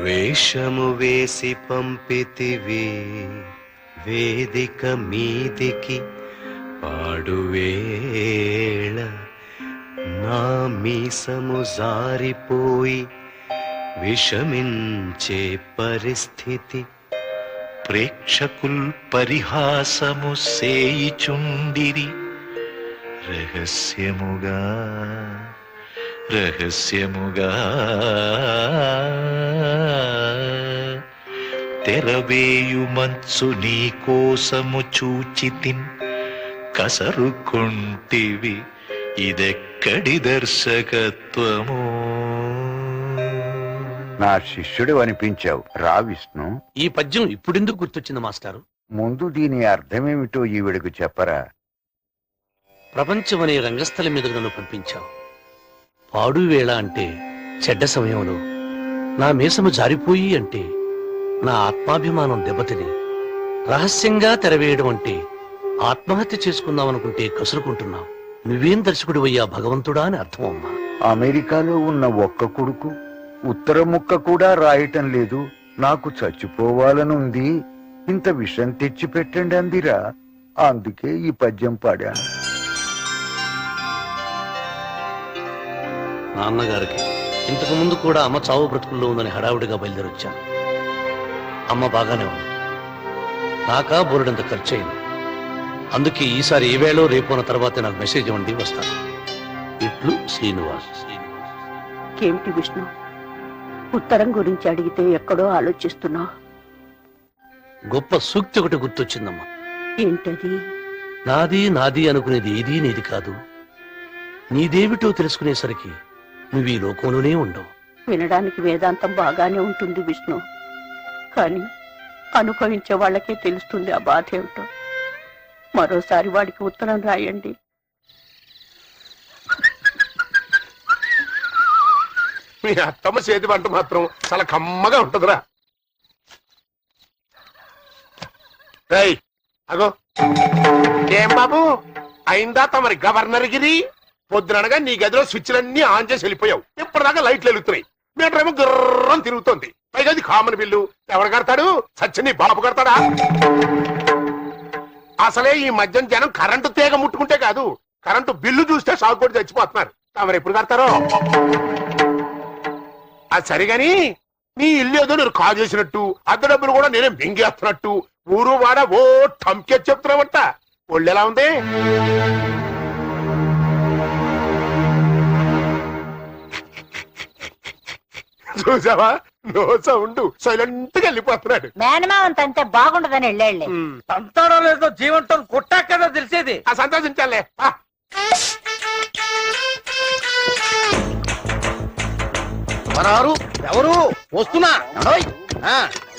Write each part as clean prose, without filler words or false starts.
వేషము వేసి పంపితివి వేదిక మీదికి పాడువేళ నా మీసము జారిపోయి విషమించే పరిస్థితి ప్రేక్షకుల్ పరిహాసము సేయిచుండిరి రహస్యముగా రహస్యముగా తెరవేయు మంచు నీ కోసము చూచితిన్ కసరుకుంటివి ఇదెక్కడి దర్శకత్వము. నా శిష్యుడు అనిపించావు రా విష్ణు. ఈ పద్యం ఇప్పుడెందుకు గుర్తొచ్చింది మాస్టారు? ముందు దీని అర్థమేమిటో ఈవిడకు చెప్పరా. ప్రపంచం అనే రంగస్థలం మీద నన్ను పంపించావు. పాడువేళ అంటే చెడ్డ సమయంలో నా మీసము జారిపోయి అంటే నా ఆత్మాభిమానం దెబ్బతిని రహస్యంగా తెరవేయడం అంటే ఆత్మహత్య చేసుకుందామనుకుంటే కసురుకుంటున్నావు. నువ్వేం దర్శకుడివయ్యా భగవంతుడా అని అర్థమమ్మా. అమెరికాలో ఉన్న ఒక్క కొడుకు ఉత్తర ముక్క కూడా రాయటం లేదు. నాకు చచ్చిపోవాలనుంది, ఇంత విషం తెచ్చి పెట్టండి అందిరా. అందుకే ఈ పద్యం పాడాను. నాన్నగారికి ఇంతకు ముందు కూడా అమ్మ చావు బ్రతుకుల్లో ఉందని హడావుడిగా బయలుదేరొచ్చాను. అమ్మ బాగానే ఉంది, నాకా బోరుడంత ఖర్చు అయింది. అందుకే ఈసారి ఏ వేళో రేపోన తర్వాత నాకు మెసేజ్ ఇవ్వండి, వస్తాను. ఇట్లు శ్రీనివాస్. ఏమిటి విష్ణు, ఉత్తరం గురించి అడిగితే ఎక్కడో ఆలోచిస్తున్నావు? గొప్ప సూక్తి ఒకటి గుర్తొచ్చిందమ్మా. ఏంటది? నాది నాది అనుకునేది ఏదీ నీది కాదు, నీదేమిటో తెలుసుకునేసరికి నువ్వు ఈ లోకంలోనే ఉండవు. వినడానికి వేదాంతం బాగానే ఉంటుంది విష్ణు, కానీ అనుభవించే వాళ్ళకే తెలుస్తుంది ఆ బాధ ఏమిటో. మరోసారి వాడికి ఉత్తరం రాయండి. మీ అత్తమ్మ చేతి వంట మాత్రం చాలా కమ్మగా ఉంటదిరా. అగో ఏం బాబు అయిందా తమరి గవర్నర్ గిరి? పొద్దుననగా నీ గదిలో స్విచ్లన్నీ ఆన్ చేసి వెళ్ళిపోయావు. ఇప్పటిదాకా లైట్లు వెలుగుతున్నాయి, మీటర్ ఏమో గుర్రం తిరుగుతోంది. పైగా అది కామన్ బిల్లు. ఎవరు కడతాడు? సత్యని బాబు కడతాడా? అసలే ఈ మధ్య జనం కరెంటు తీగ ముట్టుకుంటే కాదు, కరెంటు బిల్లు చూస్తే షాక్ కొట్టి చచ్చిపోతున్నారు. తమరు ఎప్పుడు కడతారో? అది సరిగాని నీ ఇల్లు ఏదో నేను కాల్ చేసినట్టు, అద్దె డబ్బులు కూడా నేనే మింగేస్తున్నట్టు ఊరు వాడ ఓ టంకే చెప్తున్నావంట. ఒళ్ళు ఎలా ఉంది? చూసావా, నో సౌండ్, సైలెంట్ గా వెళ్ళిపోతున్నాడు. మేనమావంత అంటే బాగుండదని వెళ్ళాళ్లే. సంతానం లేదో జీవంతో కొట్టా కదా తెలిసేది. ఆ సంతోషించాలే. మరారు ఎవరు వస్తున్నా?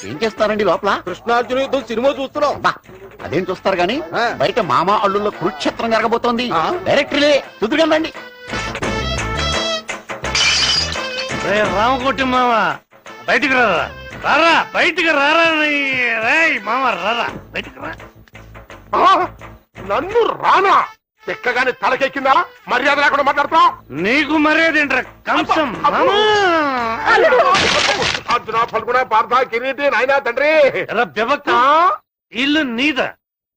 ఏం చేస్తారండి లోపల? కృష్ణార్జున యుద్ధం సినిమా చూస్తున్నాం. అదేం చూస్తారు గాని బయట మామ అల్లుల్లో కురుక్షేత్రం జరగబోతోంది. డైరెక్టర్లే కుదురుగండి. రామకోటి మామ బయటికి రారా, రారా బయటికి రారా, మామ రారా బయటికి రా. నన్ను రానా? ఎక్కగానే తలకెక్కిందా? మర్యాద లేకుండా మాట్లాడుతున్నావు. నీకు మర్యాద ఏంట్రా కంసం? అర్జున ఫల్గుణ పార్థ కిరీటి నాయనా తండ్రి. ఇల్లు నీద.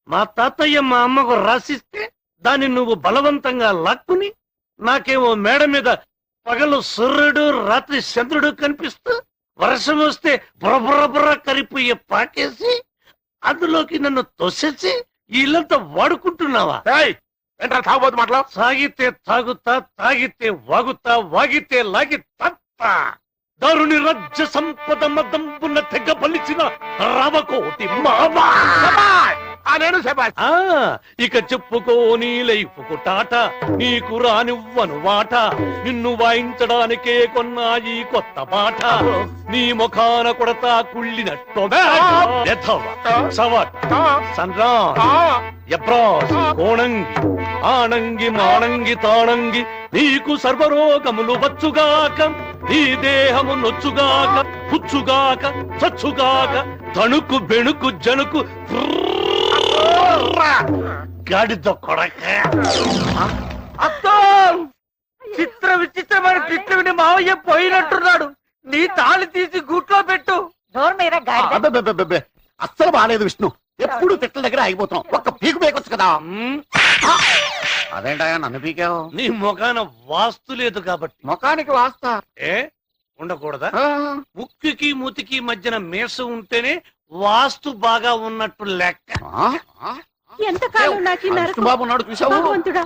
మా తాతయ్య మా అమ్మకు రాసిస్తే దాన్ని నువ్వు బలవంతంగా లాక్కుని నాకేమో మేడ మీద పగలు సూర్యుడు రాత్రి చంద్రుడు కనిపిస్తూ వర్షం వస్తే బుర్ర కరిపోయే పాకేసి అందులోకి నన్ను తోసేసి ఇల్లంతా వాడుకుంటున్నావా? ఏంట్రా తాగుబోతు మాటలు? సాగితే తాగుతా, తాగితే వాగుతా, వాగితే లాగి తత్తా. దారుని రాజ్య సంపద మదంబున తెగ పలిచిన రామకోటి మామా. నేను ఇక చెప్పుకోని లైఫ్కు టాట, నీకు రానివ్వను వాట, నిన్ను వాయించడానికే కొన్నా ఈ కొత్త పాట. నీ ముఖాన కొడతా కుళ్ళినట్టు కోణంగి ఆనంగి మానంగి తాళంగి, నీకు సర్వరోగములు వచ్చుగాక, నీ దేహము నొచ్చుగాక, పుచ్చుగాక, చచ్చుగాక, తణుకు బెణుకు జనుకు గాడితో కొడక. చిత్ర విచిత్రమైన తిట్లు విని మావయ్య పోయినట్టున్నాడు. నీ తాళి తీసి గూట్లో పెట్టు. నోరు మీద గాడిద. అబ్బబ్బబ్బబ్బబ్బే. అస్సలు బాగాలేదు విష్ణు. ఎప్పుడు తిట్ల దగ్గర ఆగిపోతున్నాం. ఒక్క పీకు పీకొచ్చు కదా. అదేంటా నన్ను పీకావు? నీ ముఖాన వాస్తు లేదు కాబట్టి. ముఖానికి వాస్తా ఏ ఉండకూడదా? ముక్కుకి మూతికి మధ్యన మీసం ఉంటేనే వాస్తు బాగా ఉన్నట్టు లెక్క. ఎంతకాలం నాకు ఈ నరకం? బాబు ఉన్నాడు చూసావు? భగవంతుడా,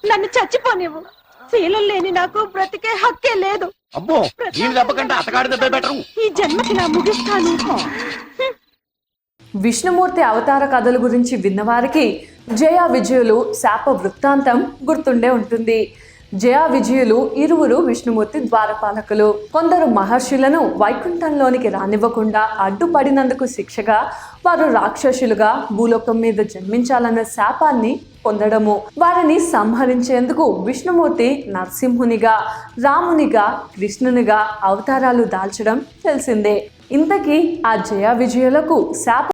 నన్ను చచ్చిపోనివ్వు. శీలం లేని నాకు బ్రతికే హక్కే లేదు. అబ్బో దీని దెబ్బకంటే అతగాడి దెబ్బే బెటరు. ఈ జన్మకి నా ముగిస్తాను. విష్ణుమూర్తి అవతార కథల గురించి విన్నవారికి జయ విజయులు శాప వృత్తాంతం గుర్తుండే ఉంటుంది. జయ విజయులు ఇరువురు విష్ణుమూర్తి ద్వారపాలకులు. కొందరు మహర్షులను వైకుంఠంలోనికి రానివ్వకుండా అడ్డుపడినందుకు శిక్షగా వారు రాక్షసులుగా భూలోకం మీద జన్మించాలన్న శాపాన్ని పొందడము. వారిని సంహరించేందుకు విష్ణుమూర్తి నరసింహునిగా, రామునిగా, కృష్ణునిగా అవతారాలు దాల్చడం తెలిసిందే. ఇంతకీ ఆ జయ విజయులకు శాప